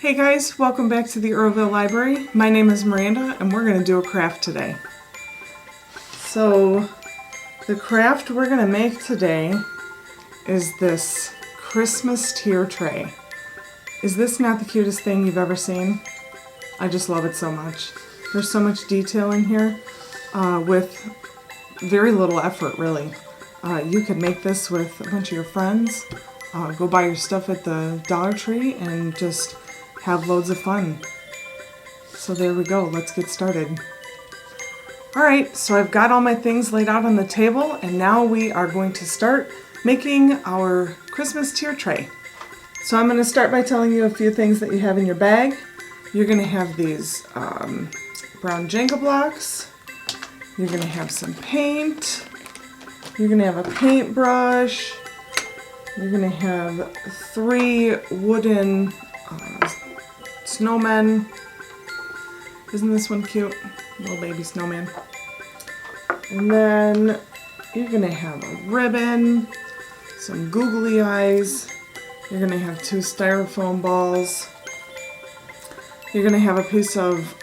Hey guys, welcome back to the Earlville Library. My name is Miranda and we're going to do a craft today. So the craft we're going to make today is this Christmas tier tray. Is this not the cutest thing you've ever seen? I just love it so much. There's so much detail in here with very little effort really. You could make this with a bunch of your friends, go buy your stuff at the Dollar Tree and just have loads of fun. So there we go, let's get started. Alright, so I've got all my things laid out on the table and now we are going to start making our Christmas tier tray. So I'm going to start by telling you a few things that you have in your bag. You're going to have these brown Jenga blocks. You're going to have some paint. You're going to have a paintbrush. You're going to have 3 wooden snowmen. Isn't this one cute? Little baby snowman. And then you're going to have a ribbon, some googly eyes. You're going to have 2 styrofoam balls. You're going to have a piece of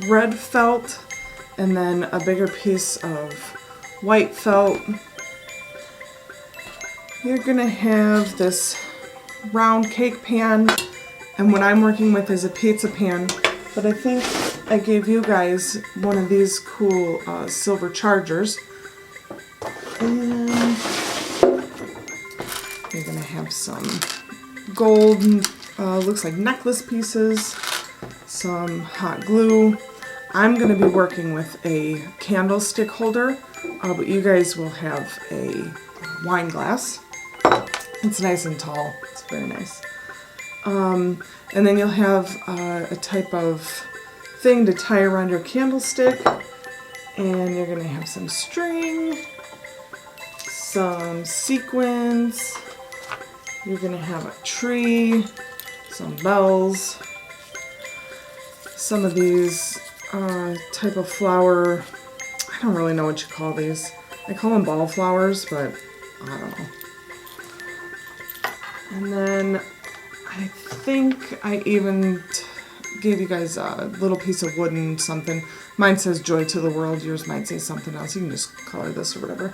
red felt and then a bigger piece of white felt. You're going to have this round cake pan, and what I'm working with is a pizza pan, but I think I gave you guys one of these cool silver chargers. And you're going to have some gold, looks like necklace pieces, some hot glue. I'm going to be working with a candlestick holder, but you guys will have a wine glass. It's nice and tall. It's very nice. And then you'll have a type of thing to tie around your candlestick. And you're going to have some string, some sequins. You're going to have a tree, some bells, some of these type of flower. I don't really know what you call these. I call them ball flowers, but I don't know. And then I think I even gave you guys a little piece of wooden something. Mine says Joy to the World. Yours might say something else. You can just color this or whatever.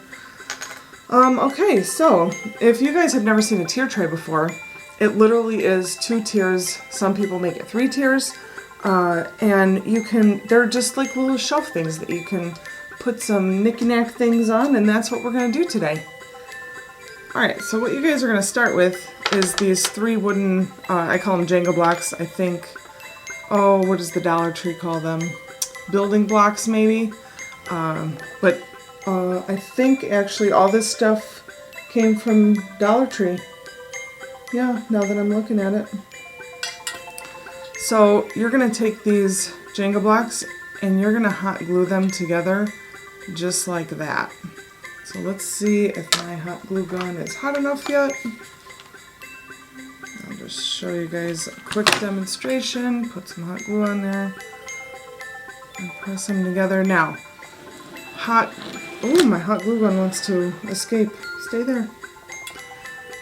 Okay, so if you guys have never seen a tier tray before, it literally is 2 tiers. Some people make it 3 tiers. And they're just like little shelf things that you can put some knick-knack things on, and that's what we're going to do today. Alright, so what you guys are going to start with is these 3 wooden, I call them Jenga blocks, I think. Oh, what does the Dollar Tree call them? Building blocks, maybe? But I think actually all this stuff came from Dollar Tree. Yeah, now that I'm looking at it. So you're going to take these Jenga blocks and you're going to hot glue them together just like that. So let's see if my hot glue gun is hot enough yet. I'll just show you guys a quick demonstration. Put some hot glue on there and press them together. Now, my hot glue gun wants to escape. Stay there.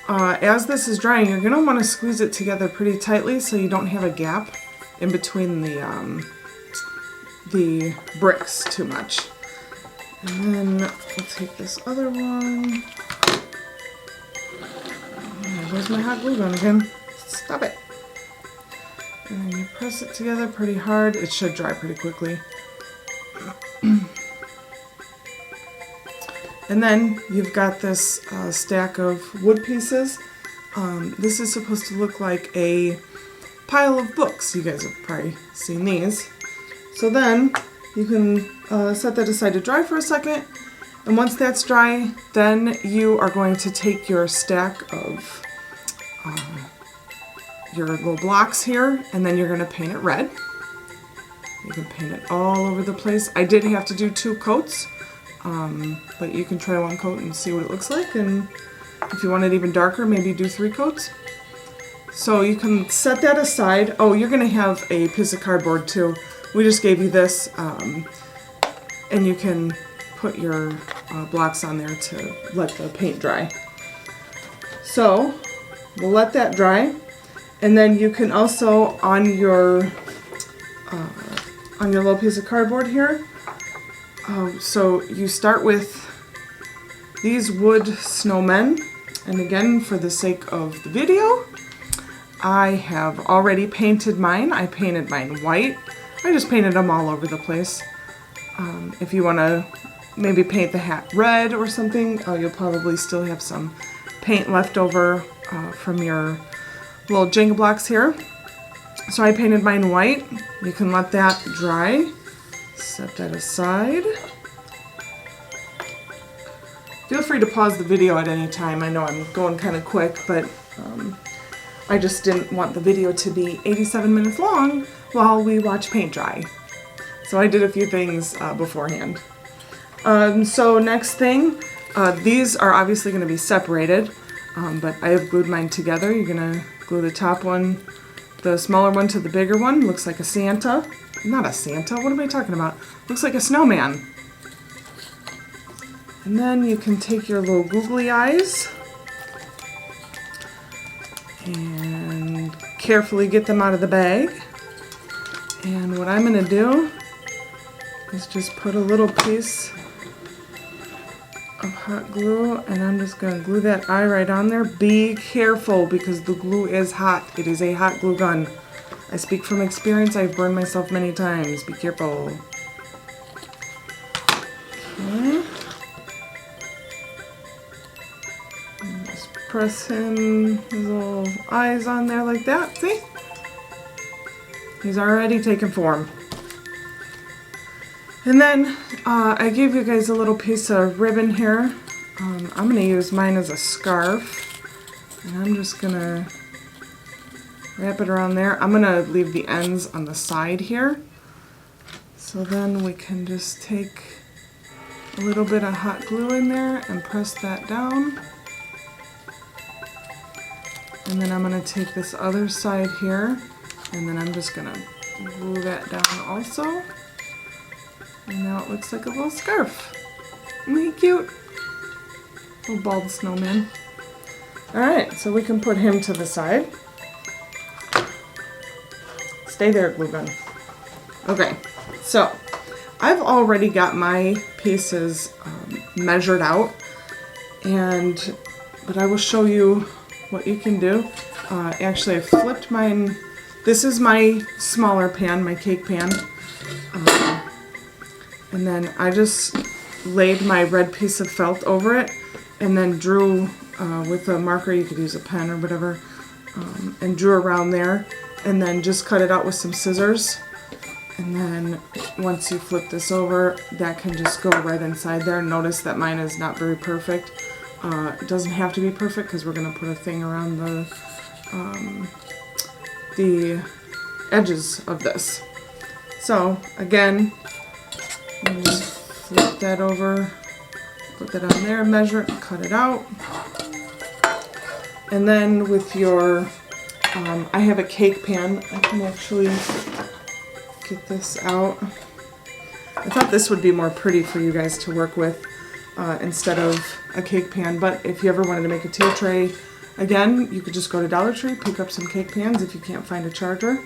As this is drying, you're going to want to squeeze it together pretty tightly so you don't have a gap in between the bricks too much. And then we'll take this other one. Where's my hot glue gun again? Stop it. And you press it together pretty hard. It should dry pretty quickly. And then you've got this stack of wood pieces. This is supposed to look like a pile of books. You guys have probably seen these. So then you can set that aside to dry for a second. And once that's dry, then you are going to take your stack of your little blocks here, and then you're going to paint it red. You can paint it all over the place. I did have to do 2 coats. But you can try 1 coat and see what it looks like, and if you want it even darker, maybe do 3 coats. So you can set that aside. Oh, you're going to have a piece of cardboard too. We just gave you this, and you can put your blocks on there to let the paint dry. So we'll let that dry, And then you can also, on your little piece of cardboard here, so you start with these wood snowmen. And again, for the sake of the video, I have already painted mine. I painted mine white. I just painted them all over the place. If you want to maybe paint the hat red or something, you'll probably still have some paint left over from your little Jenga blocks here. So I painted mine white. You can let that dry. Set that aside. Feel free to pause the video at any time. I know I'm going kind of quick, but I just didn't want the video to be 87 minutes long while we watch paint dry. So I did a few things beforehand. So next thing, these are obviously going to be separated, but I have glued mine together. You're going to glue the top one, the smaller one to the bigger one. Looks like a Santa. Not a Santa, what am I talking about? Looks like a snowman. And then you can take your little googly eyes and carefully get them out of the bag. And what I'm going to do is just put a little piece of hot glue, and I'm just going to glue that eye right on there. Be careful because the glue is hot. It is a hot glue gun. I speak from experience. I've burned myself many times. Be careful. Okay. Just press his little eyes on there like that. See? He's already taken form. And then I gave you guys a little piece of ribbon here. I'm going to use mine as a scarf. And I'm just going to wrap it around there. I'm going to leave the ends on the side here. So then we can just take a little bit of hot glue in there and press that down. And then I'm going to take this other side here, and then I'm just going to glue that down also. And now it looks like a little scarf. Isn't he cute? Little bald snowman. Alright, so we can put him to the side. Stay there, glue gun. Okay, so I've already got my pieces measured out, but I will show you what you can do. Actually, I flipped mine. This is my smaller pan, my cake pan. And then I just laid my red piece of felt over it and then drew with a marker, you could use a pen or whatever, and drew around there and then just cut it out with some scissors. And then once you flip this over, that can just go right inside there. Notice that mine is not very perfect. It doesn't have to be perfect because we're going to put a thing around the edges of this. So again, you just flip that over, put that on there, measure it, cut it out. And then with your, I have a cake pan. I can actually get this out. I thought this would be more pretty for you guys to work with instead of a cake pan, but if you ever wanted to make a tea tray, again, you could just go to Dollar Tree, pick up some cake pans if you can't find a charger.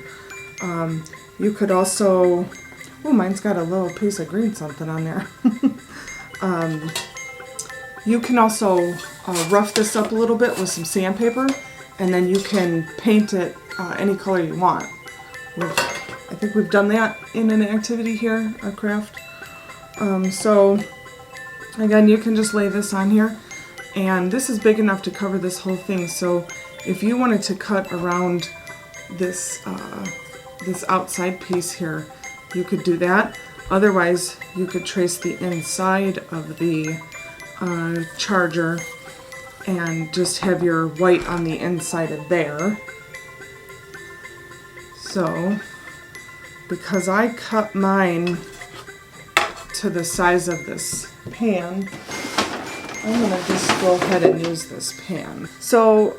You could also, oh, mine's got a little piece of green something on there. You can also rough this up a little bit with some sandpaper, and then you can paint it any color you want. I think we've done that in an activity here, a craft. So again, you can just lay this on here, and this is big enough to cover this whole thing. So if you wanted to cut around this this outside piece here, you could do that. Otherwise, you could trace the inside of the charger and just have your white on the inside of there. So, because I cut mine to the size of this pan, I'm going to just go ahead and use this pan. So,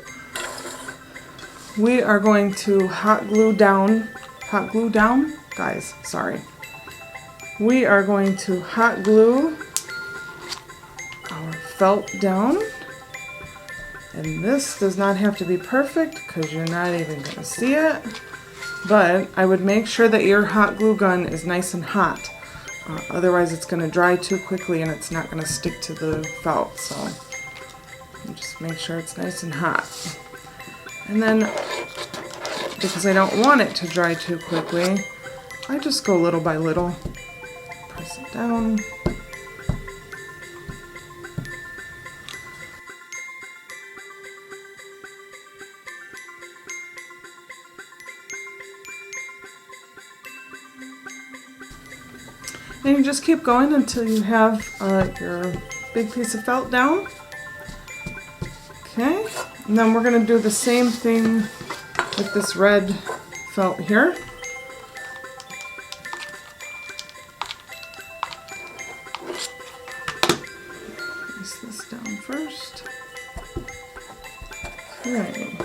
we are going to hot glue down, guys, sorry. We are going to hot glue our felt down, And this does not have to be perfect because you're not even going to see it. But I would make sure that your hot glue gun is nice and hot. Otherwise it's going to dry too quickly and it's not going to stick to the felt. So just make sure it's nice and hot. And then, because I don't want it to dry too quickly, I just go little by little. Press it down. And you just keep going until you have your big piece of felt down. Okay, and then we're going to do the same thing with this red felt here. Place this down first. Okay.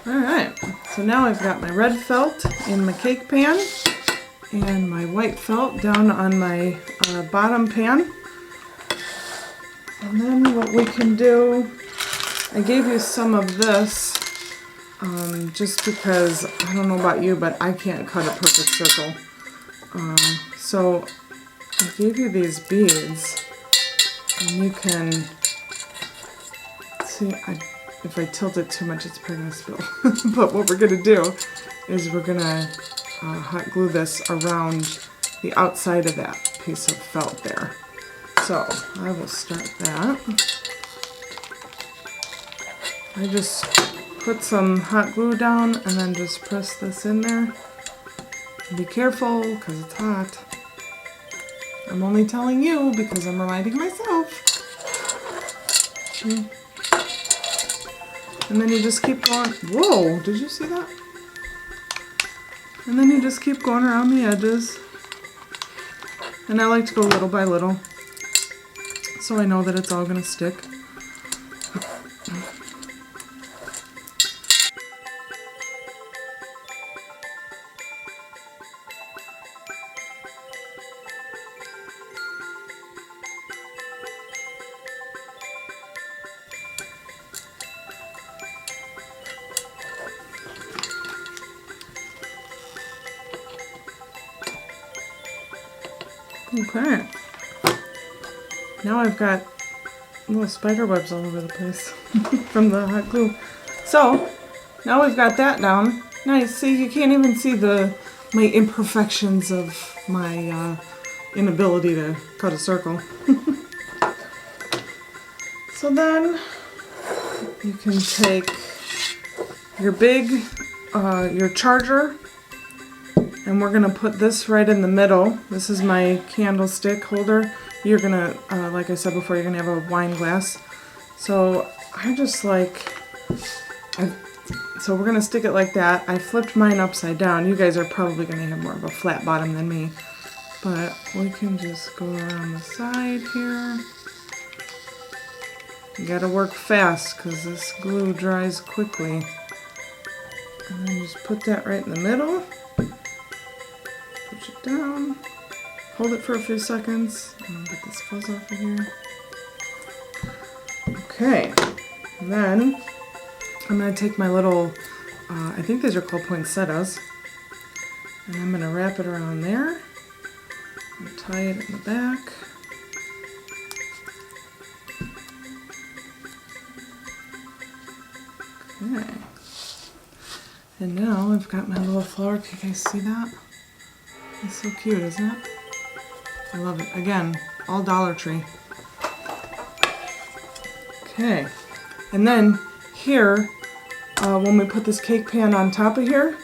Alright, so now I've got my red felt in my cake pan and my white felt down on my bottom pan. And then what we can do, I gave you some of this just because, I don't know about you, but I can't cut a perfect circle. So I gave you these beads and you can see, if I tilt it too much, it's probably going to spill. But what we're going to do is we're going to hot glue this around the outside of that piece of felt there. So I will start that. I just put some hot glue down and then just press this in there. Be careful because it's hot. I'm only telling you because I'm reminding myself. And then you just keep going. Whoa, did you see that? And then you just keep going around the edges. And I like to go little by little, so I know that it's all going to stick. Okay, now I've got little spider webs all over the place from the hot glue. So now we've got that down. Nice. See, you can't even see my imperfections of my inability to cut a circle. So then you can take your your charger, and we're going to put this right in the middle. This is my candlestick holder. You're going to, like I said before, you're going to have a wine glass. So I just like, so we're going to stick it like that. I flipped mine upside down. You guys are probably going to have more of a flat bottom than me. But we can just go around the side here. You got to work fast because this glue dries quickly. And then just put that right in the middle. Push it down, hold it for a few seconds, and I'll get this fuzz off of here. Okay, and then I'm going to take my little, I think these are called poinsettias, and I'm going to wrap it around there, and tie it in the back. Okay, and now I've got my little flower. Can you guys see that? It's so cute, isn't it? I love it. Again, all Dollar Tree. Okay, and then here, when we put this cake pan on top of here,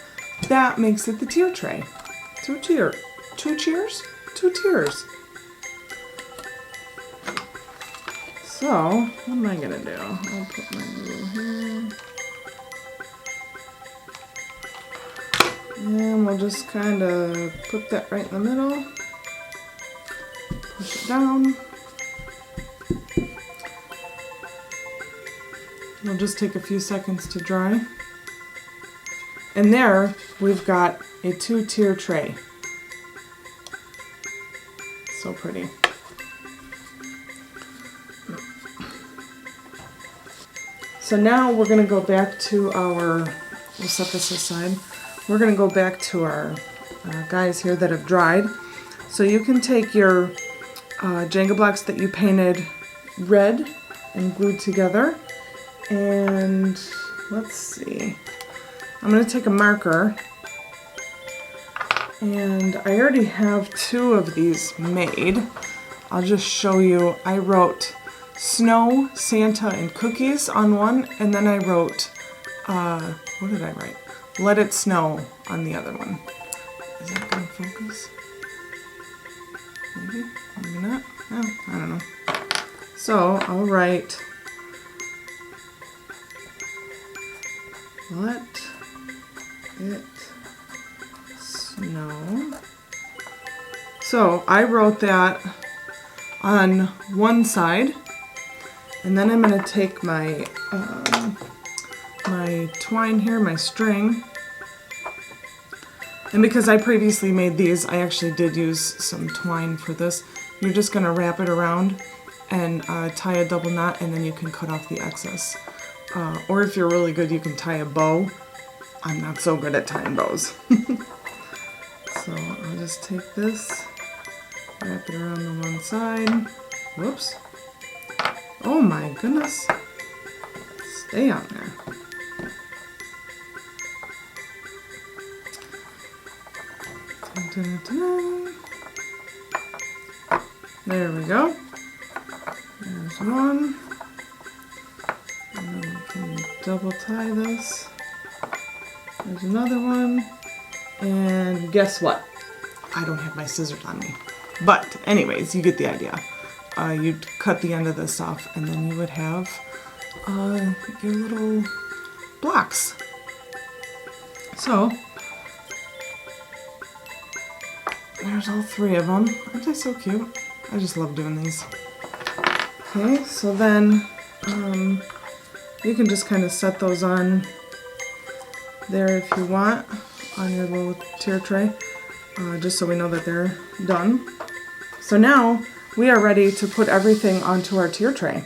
that makes it the tier tray. Two tiers. So, what am I gonna do? I'll put my glue here. And we'll just kind of put that right in the middle. Push it down. It'll just take a few seconds to dry. And there we've got a 2-tier tray. so pretty. So now we're going to go back to our, we'll set this aside. We're going to go back to our guys here that have dried. So you can take your Jenga blocks that you painted red and glued together, and let's see, I'm going to take a marker, and I already have 2 of these made. I'll just show you. I wrote Snow, Santa, and Cookies on one, and then I wrote, what did I write? Let It Snow on the other one. Is that going to focus? Maybe, maybe not. No, I don't know. So I'll write, let it snow. So I wrote that on one side, and then I'm going to take my my twine here, my string, and because I previously made these, I actually did use some twine for this. You're just going to wrap it around and tie a double knot, and then you can cut off the excess. Or if you're really good, you can tie a bow. I'm not so good at tying bows. So I'll just take this, wrap it around the one side. Whoops. Oh my goodness. Stay on there. Dun, dun, dun. There we go. There's one. And then we can double tie this. There's another one. And guess what? I don't have my scissors on me. But anyways, you get the idea. You'd cut the end of this off, and then you would have your little blocks. So there's all 3 of them. Aren't they so cute? I just love doing these. Okay, so then you can just kind of set those on there if you want on your little tier tray, just so we know that they're done. So now we are ready to put everything onto our tier tray.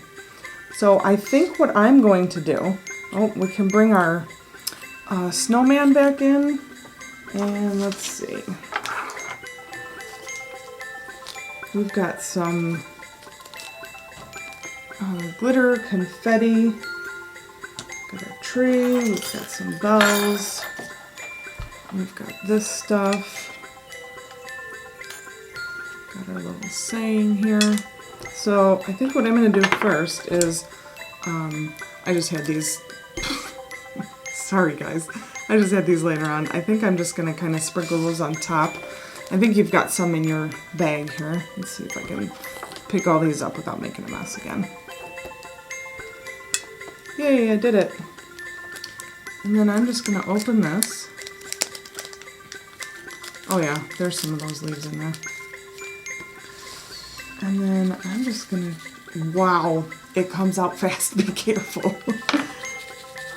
So I think what I'm going to do, we can bring our snowman back in, and let's see. We've got some glitter, confetti, got our tree, we've got some bells, we've got this stuff, got our little saying here. So I think what I'm going to do first is, I just had these, sorry guys, I just had these later on. I think I'm just going to kind of sprinkle those on top. I think you've got some in your bag here. Let's see if I can pick all these up without making a mess again. Yay, I did it. And then I'm just going to open this. Oh yeah, there's some of those leaves in there. And then I'm just going to, wow, it comes out fast, be careful.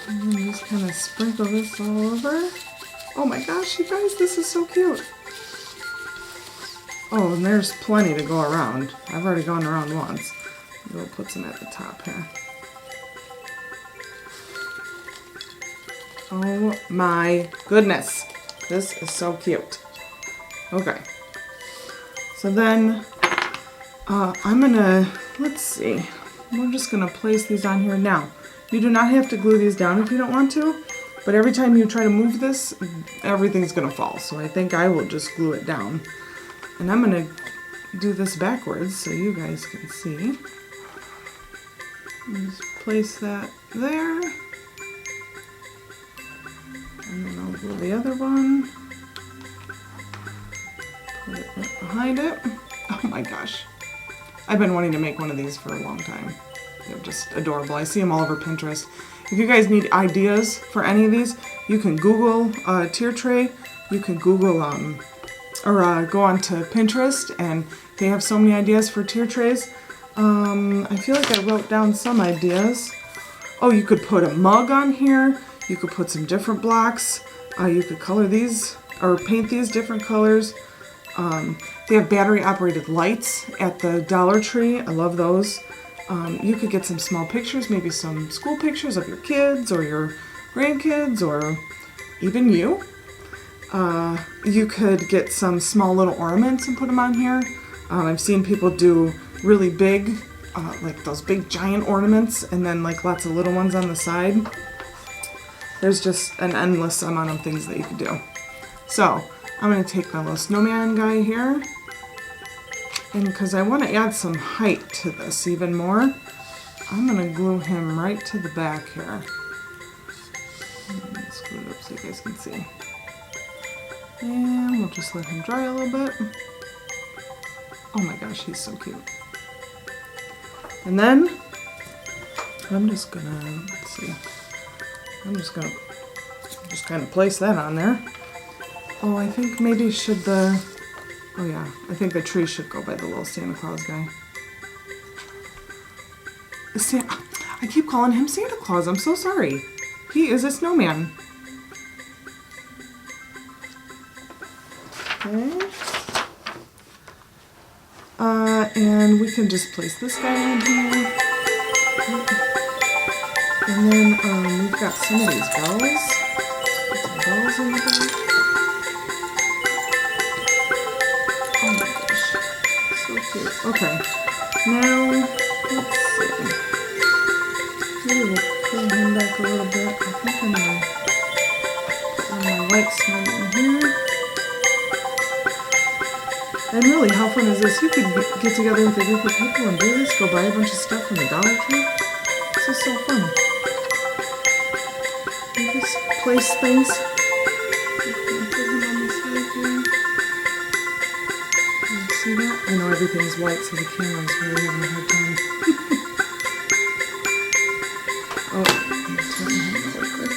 And then just kind of sprinkle this all over. Oh my gosh, you guys, this is so cute. Oh, and there's plenty to go around. I've already gone around once. We'll put some at the top here. Oh my goodness. This is so cute. Okay. So then, I'm gonna, let's see. We're just gonna place these on here now. You do not have to glue these down if you don't want to, but every time you try to move this, everything's gonna fall. So I think I will just glue it down. And I'm going to do this backwards so you guys can see. Just place that there. And then I'll glue the other one. Put it right behind it. Oh my gosh. I've been wanting to make one of these for a long time. They're just adorable. I see them all over Pinterest. If you guys need ideas for any of these, you can Google tier tray. You can Google or go on to Pinterest, and they have so many ideas for tier trays. I feel like I wrote down some ideas. Oh, you could put a mug on here. You could put some different blocks. You could color these or paint these different colors. They have battery operated lights at the Dollar Tree. I love those. You could get some small pictures, maybe some school pictures of your kids or your grandkids or even you. You could get some small little ornaments and put them on here. I've seen people do really big, like those big giant ornaments and then like lots of little ones on the side. There's just an endless amount of things that you could do. So I'm going to take my little snowman guy here. And because I want to add some height to this even more, I'm going to glue him right to the back here. Let's glue it up so you guys can see. And we'll just let him dry a little bit. Oh my gosh, he's so cute. And then I'm just going to, let's see, I'm just going to just kind of place that on there. Oh, I think maybe should the... Oh yeah, I think the tree should go by the little Santa Claus guy. I keep calling him Santa Claus. I'm so sorry. He is a snowman. Okay. And we can just place this guy in here. And then we've got some of these bells. Put some bells in the back. Okay, now, let's see. Maybe we'll pull him back a little bit. I think I'm going to put my white snowman here. And really, how fun is this? You could get together with a group of people and do this, go buy a bunch of stuff from the Dollar Tree. This is so fun. You just place things. See that? I know everything's white, so the camera's really having a hard time. Oh, I'm going to turn him really quick.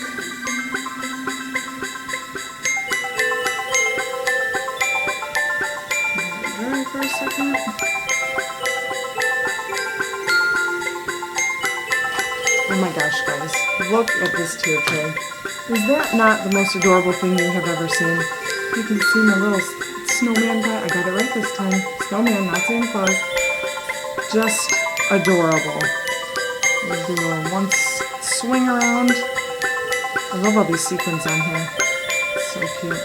Let it dry for a second. Oh my gosh, guys. Look at this tier tray. Is that not the most adorable thing you have ever seen? You can see my little snowman guy. I got it right this time. Snowman, not Santa Claus. Just adorable. We'll do a one swing around. I love all these sequins on here. It's so cute.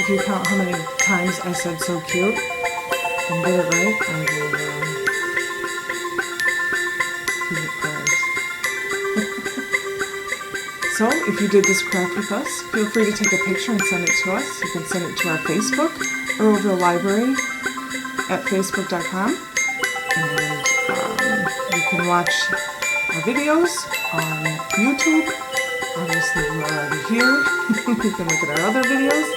If you count how many times I said so cute and get it right, I will give it prayers. So, if you did this craft with us, feel free to take a picture and send it to us. You can send it to our Facebook or over the library at facebook.com. And you can watch our videos on YouTube. Obviously, we're already here. You can look at our other videos.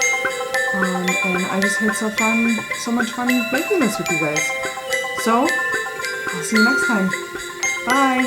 And I just had so much fun making this with you guys. So, I'll see you next time. Bye!